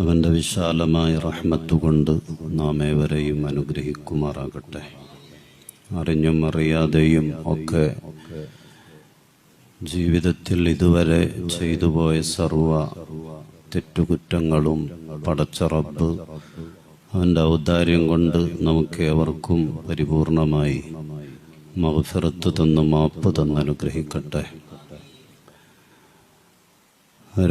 അവൻ്റെ വിശാലമായ റഹ്മത്തുകൊണ്ട് നാം ഏവരെയും അനുഗ്രഹിക്കുമാറാകട്ടെ. അറിഞ്ഞും അറിയാതെയും ഒക്കെ ജീവിതത്തിൽ ഇതുവരെ ചെയ്തുപോയ സർവ തെറ്റുകുറ്റങ്ങളും പടച്ച റബ്ബ് അവൻ്റെ ഔദാര്യം കൊണ്ട് നമുക്കേവർക്കും പരിപൂർണമായി മഗ്ഫിറത്ത് തന്ന് മാപ്പ് തന്ന് അനുഗ്രഹിക്കട്ടെ.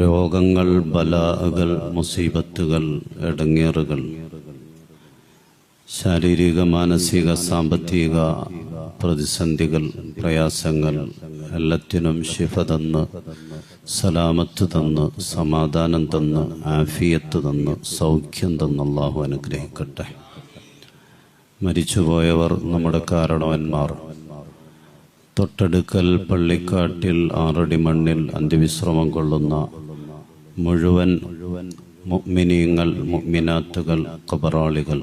രോഗങ്ങൾ, ബലാകൾ, മുസീബത്തുകൾ, ഇടങ്ങേറുകൾ, ശാരീരിക, മാനസിക, സാമ്പത്തിക പ്രതിസന്ധികൾ, പ്രയാസങ്ങൾ എല്ലാത്തിനും ശിഫ തന്ന്, സലാമത്ത് തന്ന്, സമാധാനം തന്ന്, ആഫിയത്ത് തന്ന്, സൗഖ്യം തന്ന് അല്ലാഹു അനുഗ്രഹിക്കട്ടെ. മരിച്ചുപോയവർ നമ്മുടെ കാരണവന്മാർ, തൊട്ടടുക്കൽ പള്ളിക്കാട്ടിൽ 6 അടി മണ്ണിൽ അന്ത്യവിശ്രമം കൊള്ളുന്ന മുഴുവൻ മുഅ്മിനീങ്ങൾ, മുഅ്മിനാത്തുകൾ, ഖബറാളികൾ,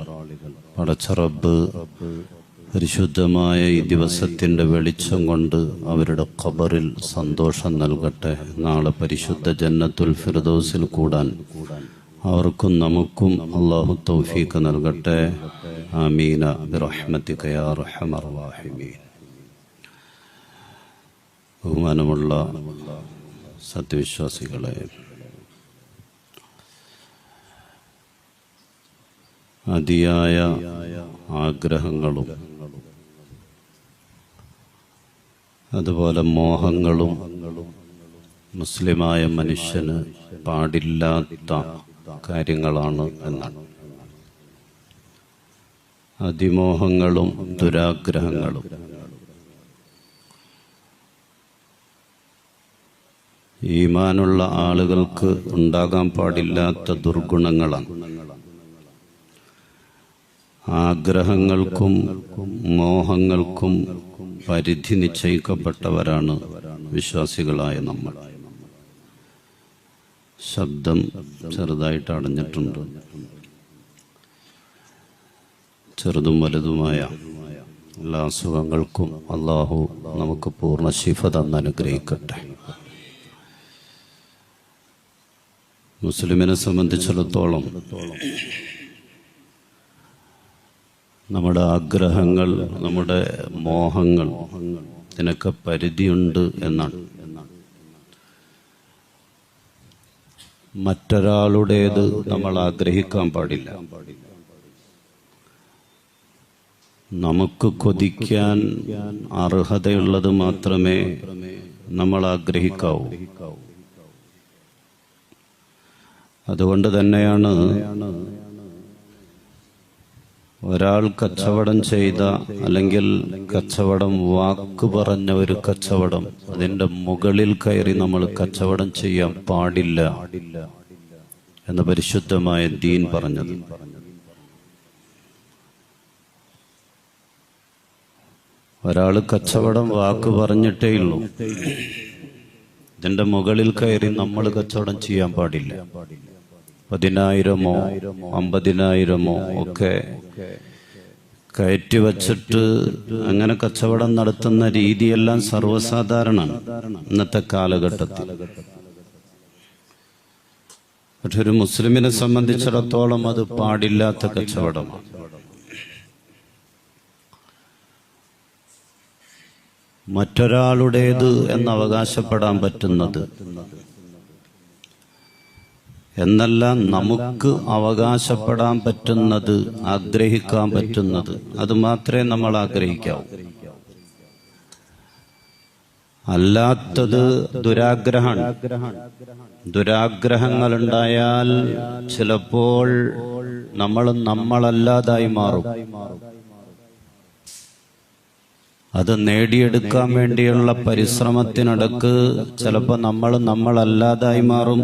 പടച്ച റബ്ബ് പരിശുദ്ധമായ ഈ ദിവസത്തിൻ്റെ വെളിച്ചം കൊണ്ട് അവരുടെ ഖബറിൽ സന്തോഷം നൽകട്ടെ. നാളെ പരിശുദ്ധ ജന്നത്തുൽ ഫിർദൗസിൽ കൂടാൻ അവർക്കും നമുക്കും അല്ലാഹു തൗഫീഖ് നൽകട്ടെ. ആമീന ബിറഹ്മതിക യാ അർഹമർ റഹീമീൻ. ബഹുമാനമുള്ള സത്യവിശ്വാസികളെ, അതിയായ ആഗ്രഹങ്ങളും അതുപോലെ മോഹങ്ങളും മുസ്ലിമായ മനുഷ്യന് പാടില്ലാത്ത കാര്യങ്ങളാണ് എന്നാണ്. അതിമോഹങ്ങളും ദുരാഗ്രഹങ്ങളും ഈമാനുള്ള ആളുകൾക്ക് ഉണ്ടാകാൻ പാടില്ലാത്ത ദുർഗുണങ്ങളാണ്. ആഗ്രഹങ്ങൾക്കും മോഹങ്ങൾക്കും പരിധി നിശ്ചയിക്കപ്പെട്ടവരാണ് വിശ്വാസികളായ നമ്മൾ. ശബ്ദം ചെറുതായിട്ട് അടഞ്ഞിട്ടുണ്ട്. ചെറുതും വലുതുമായ എല്ലാ അസുഖങ്ങൾക്കും അല്ലാഹു നമുക്ക് പൂർണ്ണ ശിഫ തന്ന് അനുഗ്രഹിക്കട്ടെ. മുസ്ലിമിനെ സംബന്ധിച്ചിടത്തോളം നമ്മുടെ ആഗ്രഹങ്ങൾ, നമ്മുടെ മോഹങ്ങൾ, ഇതിനൊക്കെ പരിധിയുണ്ട് എന്നാണ്. മറ്റൊരാളുടേത് നമ്മൾ ആഗ്രഹിക്കാൻ പാടില്ല. നമുക്ക് കൊതിക്കാൻ അർഹതയുള്ളത് മാത്രമേ നമ്മൾ ആഗ്രഹിക്കാവൂ. അതുകൊണ്ട് തന്നെയാണ് ഒരാൾ കച്ചവടം ചെയ്ത, അല്ലെങ്കിൽ കച്ചവടം വാക്ക് പറഞ്ഞ ഒരു കച്ചവടം, അതിൻ്റെ മുകളിൽ കയറി നമ്മൾ കച്ചവടം ചെയ്യാൻ പാടില്ല എന്ന് പരിശുദ്ധമായ ദീൻ പറഞ്ഞത്. ഒരാൾ കച്ചവടം വാക്ക് പറഞ്ഞിട്ടേയുള്ളൂ, ഇതിന്റെ മുകളിൽ കയറി നമ്മൾ കച്ചവടം ചെയ്യാൻ പാടില്ല. 10,000-ഓ 50,000-ഓ ഒക്കെ കയറ്റി വച്ചിട്ട് അങ്ങനെ കച്ചവടം നടത്തുന്ന രീതിയെല്ലാം സർവ്വസാധാരണമാണ് ഇന്നത്തെ കാലഘട്ടത്തിൽ. പക്ഷെ ഒരു മുസ്ലിമിനെ സംബന്ധിച്ചിടത്തോളം അത് പാടില്ലാത്ത കച്ചവടമാണ്. മറ്റൊരാളുടേത് എന്ന് അവകാശപ്പെടാൻ പറ്റുന്നത് എന്നല്ല, നമുക്ക് അവകാശപ്പെടാൻ പറ്റുന്നത്, ആഗ്രഹിക്കാൻ പറ്റുന്നത്, അത് മാത്രമേ നമ്മൾ ആഗ്രഹിക്കാവൂ. അല്ലാത്തത് ദുരാഗ്രഹമാണ്. ദുരാഗ്രഹങ്ങളുണ്ടായാൽ ചിലപ്പോൾ നമ്മൾ നമ്മളല്ലാതായി മാറും. അത് നേടിയെടുക്കാൻ വേണ്ടിയുള്ള പരിശ്രമത്തിനിടക്ക് ചിലപ്പോൾ നമ്മളല്ലാതായി മാറും.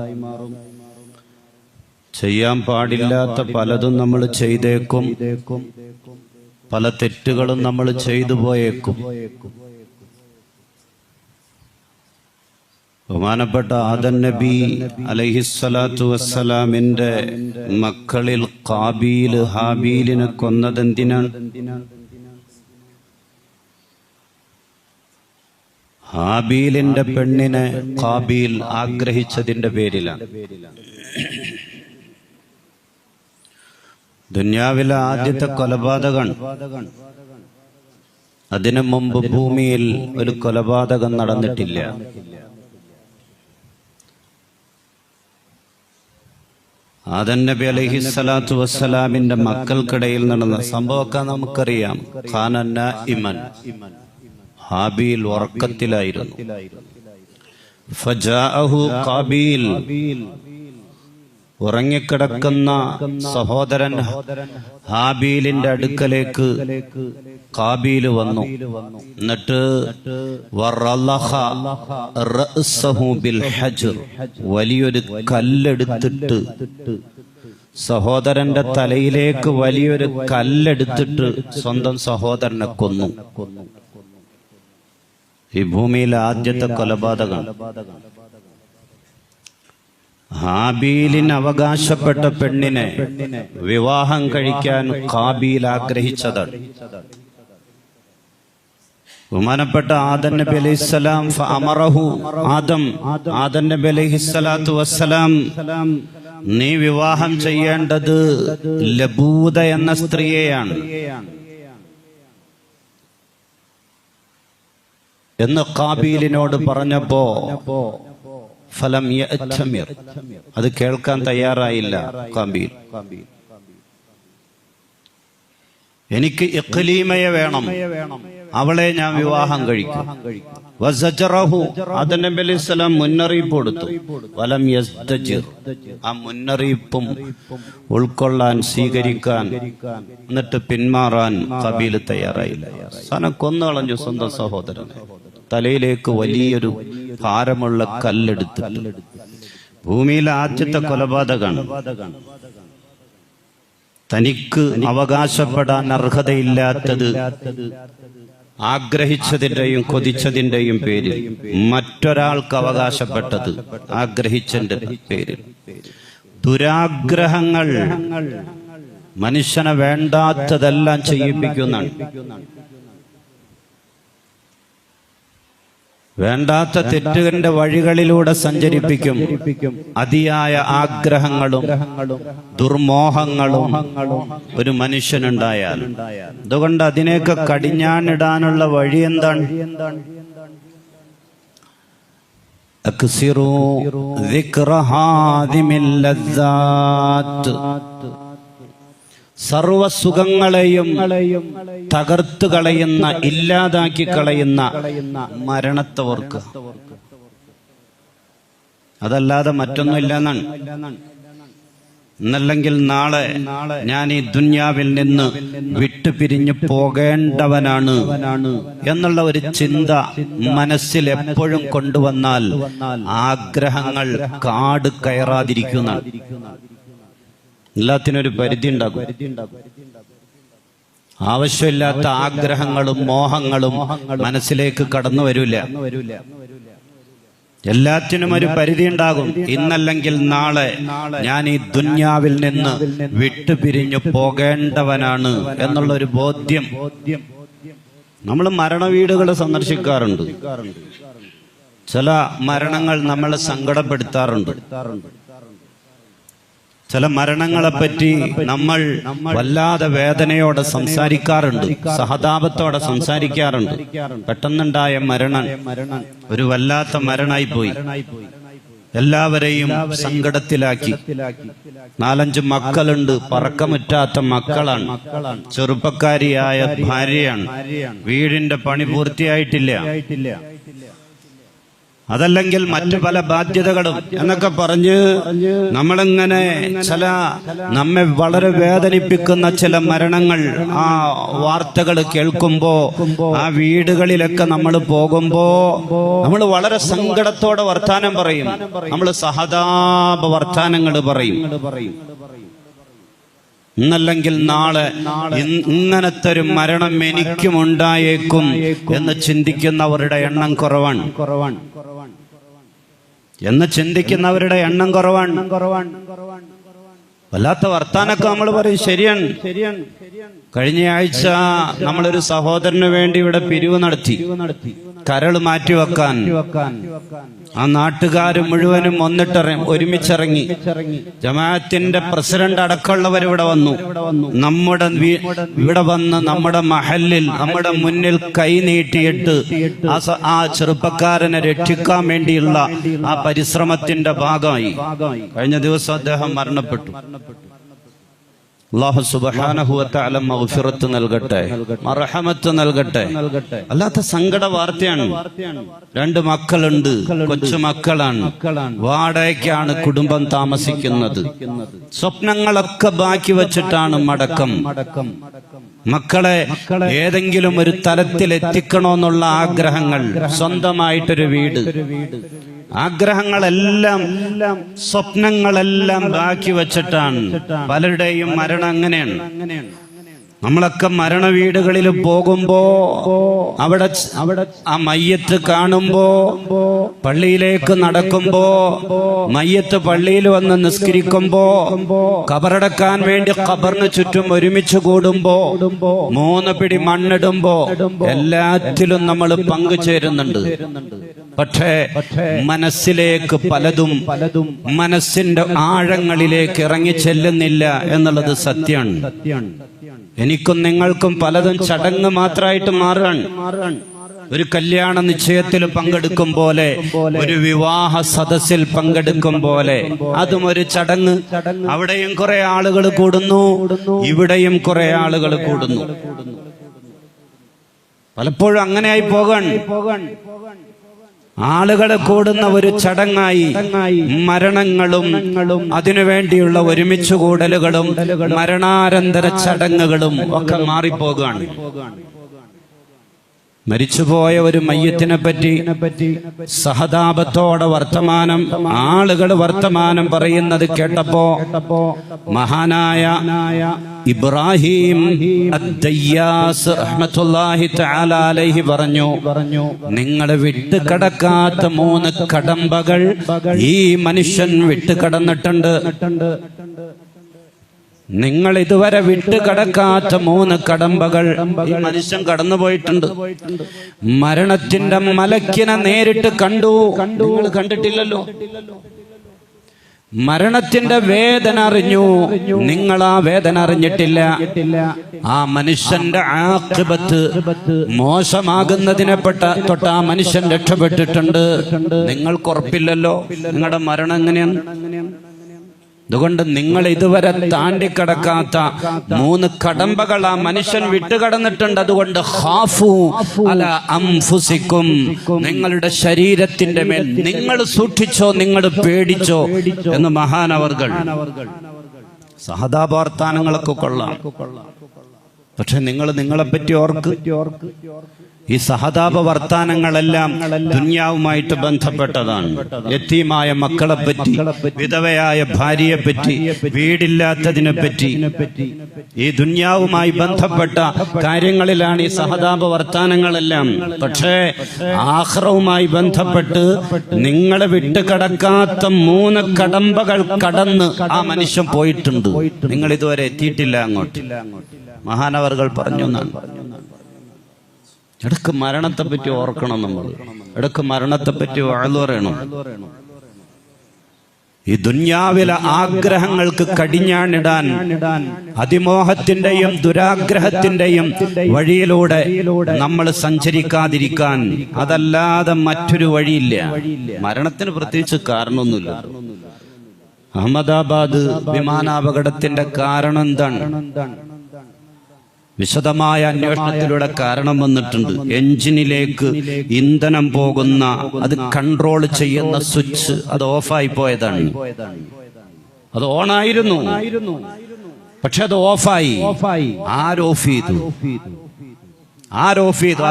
ചെയ്യാൻ പാടില്ലാത്ത പലതും നമ്മൾ ചെയ്തേക്കും, പല തെറ്റുകളും നമ്മൾ ചെയ്തു പോയേക്കും. ബഹുമാനപ്പെട്ട ആദം നബി അലൈഹിസ്സലാത്തു വസ്സലാമിന്റെ മക്കളിൽ ഖാബീൽ ഹാബീലിനെ കൊന്നതെന്തിനാണ്? ഹാബീലിന്റെ പെണ്ണിനെ ഖാബീൽ ആഗ്രഹിച്ചതിന്റെ പേരിലാണ്. ദുനിയാവിലെ ആദ്യത്തെ കൊലപാതകൻ. അതിനു മുമ്പ് ഭൂമിയിൽ ഒരു കൊലപാതകം നടന്നിട്ടില്ല. ആദം നബി അലൈഹിസ്സലാത്തു വസ്സലാമിന്റെ മക്കൾക്കിടയിൽ നടന്ന സംഭവമൊക്കെ നമുക്കറിയാം. ഖാനന്ന ഇമൻ, ഹാബീൽ ഉറക്കത്തിലായിരുന്നു. ഫജാഅഹു ഖാബീൽ, ഉറങ്ങിക്കിടക്കുന്ന സഹോദരൻ ഹാബീലിന്റെ അടുക്കലേക്ക് ഖാബീൽ വന്നു. എന്നിട്ട് വലിയൊരു കല്ലെടുത്തിട്ട്, സഹോദരന്റെ തലയിലേക്ക് വലിയൊരു കല്ലെടുത്തിട്ട് സ്വന്തം സഹോദരനെ കൊന്നു. ഈ ഭൂമിയിലെ ആദ്യത്തെ കൊലപാതകം. ഹാബീലിന് അവകാശപ്പെട്ട പെണ്ണിനെ വിവാഹം കഴിക്കാൻ ഖാബീൽ ആഗ്രഹിച്ചതാണ്. ബഹുമാനപ്പെട്ട ആദം നബി അലൈഹിസ്സലാം ഫഅമറഹു, ആദം നബി അലൈഹിസ്സലാത്തു വസ്സലാം, നീ വിവാഹം ചെയ്യേണ്ടത് ലബൂദ എന്ന സ്ത്രീയെയാണ് എന്ന് ഖാബീലിനോട് പറഞ്ഞപ്പോ ഫലം യഅ്തമിർ, അത് കേൾക്കാൻ തയ്യാറായില്ല ഖാബീൽ. എനിക്ക് ഇഖ്ലീമയെ വേണം, അവളെ ഞാൻ വിവാഹം കഴിക്കും. വസജറഹു, ആദം നബി അലൈഹിസ്സലാം മുന്നറിയിപ്പ് കൊടുത്തു. വലം യസ്തജിർ, ആ മുന്നറിയിപ്പും ഉൾക്കൊള്ളാൻ, സ്വീകരിക്കാൻ, എന്നിട്ട് പിന്മാറാൻ ഖാബീൽ തയ്യാറായില്ല. അവസാനം കൊന്നുകളഞ്ഞു സ്വന്തം സഹോദരനെ. തലയിലേക്ക് വലിയൊരു ഭാരമുള്ള കല്ലെടുത്ത്. ഭൂമിയിലെ ആദ്യത്തെ കൊലപാതകമാണ്. തനിക്ക് അവകാശപ്പെടാൻ അർഹതയില്ലാത്തത് ആഗ്രഹിച്ചതിന്റെയും കൊതിച്ചതിന്റെയും പേരിൽ മറ്റൊരാൾക്ക് അവകാശപ്പെട്ടത് ആഗ്രഹിച്ചതിന്റെ പേരിൽ. ദുരാഗ്രഹങ്ങൾ മനുഷ്യനെ വേണ്ടാത്തതെല്ലാം ചെയ്യിപ്പിക്കുന്നതാണ്. വേണ്ടാത്ത തെറ്റുകളുടെ വഴികളിലൂടെ സഞ്ചരിപ്പിക്കും. അതിയായ ആഗ്രഹങ്ങളും ദുർമോഹങ്ങളും ഒരു മനുഷ്യനുണ്ടായാൽ, അതുകൊണ്ട് അതിനെയൊക്കെ കടിഞ്ഞാണിടാനുള്ള വഴി എന്താണ്? അക്സിറൂ ദിക്റ ഹാദിമിൽ ലദ്ദാത്ത്, സർവസുഖങ്ങളെയും തകർത്തു കളയുന്ന, ഇല്ലാതാക്കി കളയുന്ന മരണത്തെ ഓർക്കുക. അതല്ലാതെ മറ്റൊന്നുമില്ല എന്നാണ്. എന്നല്ലെങ്കിൽ നാളെ ഞാൻ ഈ ദുന്യാവിൽ നിന്ന് വിട്ടുപിരിഞ്ഞു പോകേണ്ടവനാണ് എന്നുള്ള ഒരു ചിന്ത മനസ്സിൽ എപ്പോഴും കൊണ്ടുവന്നാൽ ആഗ്രഹങ്ങൾ കാട് കയറാതിരിക്കുന്നതാണ്. എല്ലാത്തിനൊരു പരിധി ഉണ്ടാകും. ആവശ്യമില്ലാത്ത ആഗ്രഹങ്ങളും മോഹങ്ങളും മനസ്സിലേക്ക് കടന്നു വരില്ല. എല്ലാത്തിനും ഒരു പരിധി ഉണ്ടാകും. ഇന്നല്ലെങ്കിൽ നാളെ ഞാൻ ഈ ദുന്യാവിൽ നിന്ന് വിട്ടുപിരിഞ്ഞു പോകേണ്ടവനാണ് എന്നുള്ള ഒരു ബോധ്യം. നമ്മൾ മരണവീടുകൾ സന്ദർശിക്കാറുണ്ട്. ചില മരണങ്ങൾ നമ്മളെ സങ്കടപ്പെടുത്താറുണ്ട്. ചില മരണങ്ങളെപ്പറ്റി നമ്മൾ വല്ലാതെ വേദനയോടെ സംസാരിക്കാറുണ്ട്, സഹതാപത്തോടെ സംസാരിക്കാറുണ്ട്. പെട്ടെന്നുണ്ടായ മരണം ഒരു വല്ലാത്ത മരണമായി പോയി, എല്ലാവരെയും സങ്കടത്തിലാക്കി. 4-5 മക്കളുണ്ട്, പറക്കമുറ്റാത്ത മക്കളാണ്, ചെറുപ്പക്കാരിയായ ഭാര്യയാണ്, വീടിന്റെ പണി പൂർത്തിയായിട്ടില്ല, അതല്ലെങ്കിൽ മറ്റു പല ബാധ്യതകളും എന്നൊക്കെ പറഞ്ഞ് നമ്മളിങ്ങനെ നമ്മെ വളരെ വേദനിപ്പിക്കുന്ന ചില മരണങ്ങൾ, ആ വാർത്തകൾ കേൾക്കുമ്പോ, ആ വീടുകളിലൊക്കെ നമ്മൾ പോകുമ്പോ നമ്മൾ വളരെ സങ്കടത്തോടെ വർത്താനം പറയും. നമ്മൾ സഹതാപ വർത്താനങ്ങൾ പറയും. ഇന്നല്ലെങ്കിൽ നാളെ ഇങ്ങനത്തെ ഒരു മരണം എനിക്കും ഉണ്ടായേക്കും എന്ന് ചിന്തിക്കുന്നവരുടെ എണ്ണം കുറവാണ്. വല്ലാത്ത വർത്താനൊക്കെ നമ്മൾ പറയും. ശരിയാണ്. കഴിഞ്ഞ ആഴ്ച നമ്മളൊരു സഹോദരന് വേണ്ടി ഇവിടെ പിരിവ് നടത്തി, കരൾ മാറ്റിവെക്കാൻ. ആ നാട്ടുകാർ മുഴുവനും ഒരുമിച്ചിറങ്ങി. ജമാഅത്തിന്റെ പ്രസിഡന്റ് അടക്കമുള്ളവർ ഇവിടെ വന്നു. ഇവിടെ വന്ന് നമ്മുടെ മഹല്ലിൽ നമ്മുടെ മുന്നിൽ കൈ നീട്ടിയിട്ട് ആ ചെറുപ്പക്കാരനെ രക്ഷിക്കാൻ വേണ്ടിയുള്ള ആ പരിശ്രമത്തിന്റെ ഭാഗമായി. കഴിഞ്ഞ ദിവസം അദ്ദേഹം മരണപ്പെട്ടു. അല്ലാഹു സുബ്ഹാനഹു വ തആല മഗ്ഫിറത്ത് നൽകട്ടെ, മർഹമത്ത് നൽകട്ടെ. അല്ലാത്ത സങ്കട വാർത്തയാണ്. 2 മക്കളുണ്ട്, കൊച്ചുമക്കളാണ്, വാടകയ്ക്കാണ് കുടുംബം താമസിക്കുന്നത്. സ്വപ്നങ്ങളൊക്കെ ബാക്കി വെച്ചിട്ടാണ് മടക്കം. മക്കളെ ഏതെങ്കിലും ഒരു തലത്തിൽ എത്തിക്കണമെന്നുള്ള ആഗ്രഹങ്ങൾ, സ്വന്തമായിട്ടൊരു വീട്, ആഗ്രഹങ്ങളെല്ലാം സ്വപ്നങ്ങളെല്ലാം ബാക്കി വെച്ചിട്ടാണ്. പലരുടെയും മരണം അങ്ങനെയാണ്. നമ്മളൊക്കെ മരണ വീടുകളിൽ പോകുമ്പോ അവിടെ ആ മയ്യത്ത് കാണുമ്പോ, പള്ളിയിലേക്ക് നടക്കുമ്പോ, മയ്യത്ത് പള്ളിയിൽ വന്ന് നിസ്കരിക്കുമ്പോ, ഖബറടക്കാൻ വേണ്ടി ഖബറിന് ചുറ്റും ഒരുമിച്ച് കൂടുമ്പോ, 3 പിടി മണ്ണിടുമ്പോ എല്ലാത്തിലും നമ്മൾ പങ്കുചേരുന്നുണ്ട്. പക്ഷേ മനസ്സിലേക്ക് പലതും മനസ്സിന്റെ ആഴങ്ങളിലേക്ക് ഇറങ്ങി ചെല്ലുന്നില്ല എന്നുള്ളത് സത്യമാണ്. എനിക്കും നിങ്ങൾക്കും പലതും ചടങ്ങ് മാത്രമായിട്ട് മാറാൻ. ഒരു കല്യാണ നിശ്ചയത്തിൽ പങ്കെടുക്കും പോലെ, ഒരു വിവാഹ സദസ്സിൽ പങ്കെടുക്കും പോലെ, അതും ഒരു ചടങ്ങ്. അവിടെയും കുറെ ആളുകൾ കൂടുന്നു, ഇവിടെയും കുറെ ആളുകൾ കൂടുന്നു. പലപ്പോഴും അങ്ങനെയായി പോകാൻ ആളുകൾ കൂടുന്ന ഒരു ചടങ്ങായി മരണങ്ങളും അതിനുവേണ്ടിയുള്ള ഒരുമിച്ച് കൂടലുകളും മരണാനന്തര ചടങ്ങുകളും ഒക്കെ മാറിപ്പോകാണ്. മരിച്ചുപോയ ഒരു മയ്യത്തിനെ പറ്റി സഹതാപത്തോടെ ആളുകൾ വർത്തമാനം പറയുന്നത് കേട്ടപ്പോ മഹാനായ ഇബ്രാഹിം അദ്ദയ്യാസ് റഹ്മത്തുള്ളാഹി തആല അലൈഹി പറഞ്ഞു, നിങ്ങൾ വിട്ടുകടക്കാത്ത 3 കടമ്പകൾ ഈ മനുഷ്യൻ വിട്ടുകടന്നിട്ടുണ്ട്. നിങ്ങൾ ഇതുവരെ വിട്ടുകടക്കാത്ത 3 കടമ്പകൾ ഈ മനുഷ്യൻ കടന്നുപോയിട്ടുണ്ട്. മരണത്തിന്റെ മലക്കിനെ നേരിട്ട് കണ്ടു. നിങ്ങൾ കണ്ടിട്ടില്ലല്ലോ. മരണത്തിന്റെ വേദന അറിഞ്ഞു. നിങ്ങൾ ആ വേദന അറിഞ്ഞിട്ടില്ല. ആ മനുഷ്യന്റെ ആഖിബത്ത് മോശമാകുന്നതിനെ തൊട്ട് ആ മനുഷ്യൻ രക്ഷപ്പെട്ടിട്ടുണ്ട്. നിങ്ങൾക്ക് ഉറപ്പില്ലല്ലോ നിങ്ങളുടെ മരണം എങ്ങനെയാണ്. അതുകൊണ്ട് നിങ്ങൾ ഇതുവരെ താണ്ടിക്കടക്കാത്ത 3 കടമ്പകൾ ആ മനുഷ്യൻ വിട്ടുകടന്നിട്ടുണ്ട്. അതുകൊണ്ട് ഖാഫു അലാ അൻഫുസിക്കും, നിങ്ങളുടെ ശരീരത്തിന്റെ മേൽ നിങ്ങൾ സൂക്ഷിച്ചോ, നിങ്ങൾ പേടിച്ചോ എന്ന് മഹാനവർകൾ. സഹതാപവർത്താനങ്ങളൊക്കെ കൊള്ളാം, പക്ഷെ നിങ്ങൾ നിങ്ങളെപ്പറ്റി ഓർക്ക്. ഈ സഹതാപ വർത്താനങ്ങളെല്ലാം ദുനിയാവുമായിട്ട് ബന്ധപ്പെട്ടതാണ്. യതീമായ മക്കളെ പറ്റി, വിധവയായ ഭാര്യയെ പറ്റി, വീടില്ലാത്തതിനെ പറ്റി, ഈ ദുനിയാവുമായി ബന്ധപ്പെട്ട കാര്യങ്ങളിലാണ് ഈ സഹതാപ വർത്താനങ്ങളെല്ലാം. പക്ഷേ ആഖിറവുമായി ബന്ധപ്പെട്ട് നിങ്ങൾ വിട്ടുകടക്കാത്ത 3 കടമ്പകൾ കടന്ന് ആ മനുഷ്യൻ പോയിട്ടുണ്ട്. നിങ്ങൾ ഇതുവരെ എത്തിയിട്ടില്ല അങ്ങോട്ട്. മഹാനവർകൾ പറഞ്ഞു എന്നാണ്. ഇടക്ക് മരണത്തെപ്പറ്റി ഓർക്കണം. നമ്മൾ ഇടക്ക് മരണത്തെപ്പറ്റി വഅ്ള് പറയണം. ഈ ദുനിയാവിലെ ആഗ്രഹങ്ങൾക്ക് കടിഞ്ഞാണിടാൻ, അതിമോഹത്തിന്റെയും ദുരാഗ്രഹത്തിന്റെയും വഴിയിലൂടെ നമ്മൾ സഞ്ചരിക്കാതിരിക്കാൻ, അതല്ലാതെ മറ്റൊരു വഴിയില്ല. മരണത്തിന് പ്രത്യേകിച്ച് കാരണമൊന്നുമില്ല. അഹമ്മദാബാദ് വിമാനാപകടത്തിന്റെ കാരണം എന്താണ്? വിശദമായ അന്വേഷണത്തിലൂടെ കാരണം വന്നിട്ടുണ്ട്. എഞ്ചിനിലേക്ക് ഇന്ധനം പോകുന്ന, അത് കൺട്രോൾ ചെയ്യുന്ന സ്വിച്ച് അത് ഓഫായി പോയതാണ്. അത് ഓണായിരുന്നു, പക്ഷെ അത് ഓഫായി. ആരോഫ് ചെയ്തു?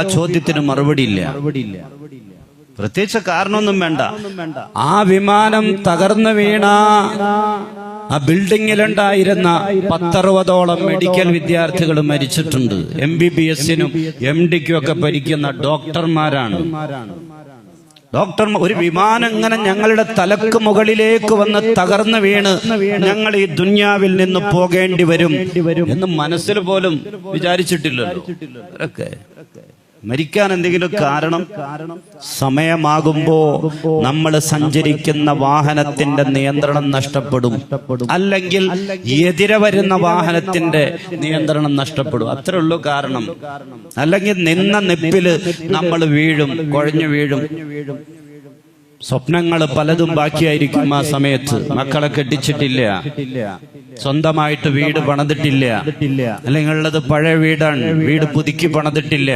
ആ ചോദ്യത്തിന് മറുപടി ഇല്ല. പ്രത്യേകിച്ച് കാരണമൊന്നും വേണ്ട. ആ വിമാനം തകർന്നു വീണ ആ ബിൽഡിങ്ങിലുണ്ടായിരുന്ന 10-60ഓളം മെഡിക്കൽ വിദ്യാർത്ഥികൾ മരിച്ചിട്ടുണ്ട്. MBBS-നും MD-ക്കും ഒക്കെ പഠിക്കുന്ന ഡോക്ടർമാരാണ്. ഒരു വിമാനം ഇങ്ങനെ ഞങ്ങളുടെ തലക്ക് മുകളിലേക്ക് വന്ന് തകർന്നു വീണ് ഞങ്ങൾ ഈ ദുനിയാവിൽ നിന്ന് പോകേണ്ടി വരും എന്ന് മനസ്സിൽ പോലും വിചാരിച്ചിട്ടില്ലല്ലോ. മരിക്കാൻ എന്തെങ്കിലും കാരണം? സമയമാകുമ്പോ നമ്മൾ സഞ്ചരിക്കുന്ന വാഹനത്തിന്റെ നിയന്ത്രണം നഷ്ടപ്പെടും, അല്ലെങ്കിൽ എതിരെ വരുന്ന വാഹനത്തിന്റെ നിയന്ത്രണം നഷ്ടപ്പെടും. അത്രേ ഉള്ളൂ കാരണം. അല്ലെങ്കിൽ നിന്ന നിപ്പില് നമ്മൾ വീഴും, കുഴഞ്ഞു വീഴും. സ്വപ്നങ്ങൾ പലതും ബാക്കിയായിരിക്കും ആ സമയത്ത്. മക്കളെ കെട്ടിച്ചിട്ടില്ല, സ്വന്തമായിട്ട് വീട് പണിതിട്ടില്ല, അല്ലെങ്കിൽ ഉള്ളത് പഴയ വീടാണ്, വീട് പുതുക്കി പണിതിട്ടില്ല.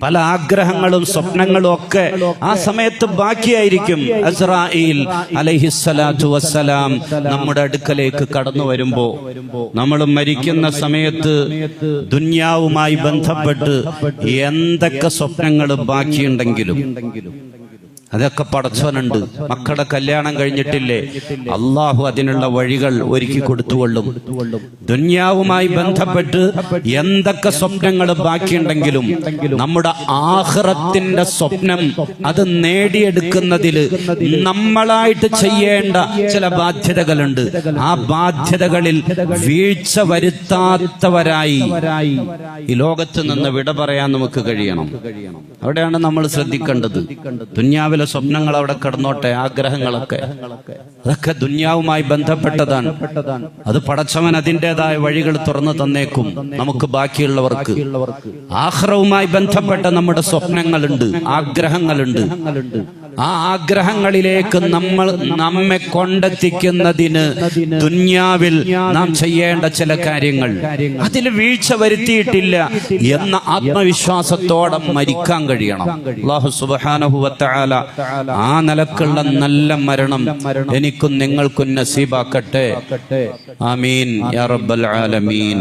പല ആഗ്രഹങ്ങളും സ്വപ്നങ്ങളും ഒക്കെ ആ സമയത്ത് ബാക്കിയായിരിക്കും. അസ്രായീൽ അലൈഹിസ്സലാത്തു വസ്സലാം നമ്മുടെ അടുക്കലേക്ക് കടന്നു വരുമ്പോ, നമ്മൾ മരിക്കുന്ന സമയത്ത് ദുനിയാവുമായി ബന്ധപ്പെട്ട് എന്തൊക്കെ സ്വപ്നങ്ങൾ ബാക്കിയുണ്ടെങ്കിലും അതൊക്കെ പടച്ചവനുണ്ട്. മക്കളുടെ കല്യാണം കഴിഞ്ഞിട്ടില്ലേ, അള്ളാഹു അതിനുള്ള വഴികൾ ഒരുക്കി കൊടുത്തുകൊള്ളും. ദുനിയാവുമായി ബന്ധപ്പെട്ട് എന്തൊക്കെ സ്വപ്നങ്ങൾ ബാക്കിയുണ്ടെങ്കിലും നമ്മുടെ ആഖിറത്തിന്റെ സ്വപ്നം അത് നേടിയെടുക്കുന്നതിൽ നമ്മളായിട്ട് ചെയ്യേണ്ട ചില ബാധ്യതകളുണ്ട്. ആ ബാധ്യതകളിൽ വീഴ്ച വരുത്താത്തവരായി ഈ ലോകത്ത് നിന്ന് വിട പറയാൻ നമുക്ക് കഴിയണം. അവിടെയാണ് നമ്മൾ ശ്രദ്ധിക്കേണ്ടത്. ദുനിയാവിൽ സ്വപ്നങ്ങൾ അവിടെ കിടന്നോട്ടെ, ആഗ്രഹങ്ങളൊക്കെ അതൊക്കെ ദുനിയാവുമായി ബന്ധപ്പെട്ടതാണ്. അത് പടച്ചവൻ അതിൻ്റെതായ വഴികൾ തുറന്നു തന്നേക്കും നമുക്ക്. ബാക്കിയുള്ളവർക്ക് ആഖിറവുമായി ബന്ധപ്പെട്ട നമ്മുടെ സ്വപ്നങ്ങളുണ്ട്, ആഗ്രഹങ്ങളുണ്ട്. ആ ആഗ്രഹങ്ങളിലേക്ക് നമ്മെ കൊണ്ടെത്തിക്കുന്നതിന് ദുനിയാവിൽ നാം ചെയ്യേണ്ട ചില കാര്യങ്ങൾ, അതിൽ വീഴ്ച വരുത്തിയിട്ടില്ല എന്ന ആത്മവിശ്വാസത്തോടെ മരിക്കാൻ കഴിയണം. അല്ലാഹു സുബ്ഹാനഹു വ തആല ആ നിലക്കുള്ള നല്ല മരണം എനിക്കും നിങ്ങൾക്കും നസീബാക്കട്ടെ. ആമീൻ യാ റബ്ബൽ ആലമീൻ.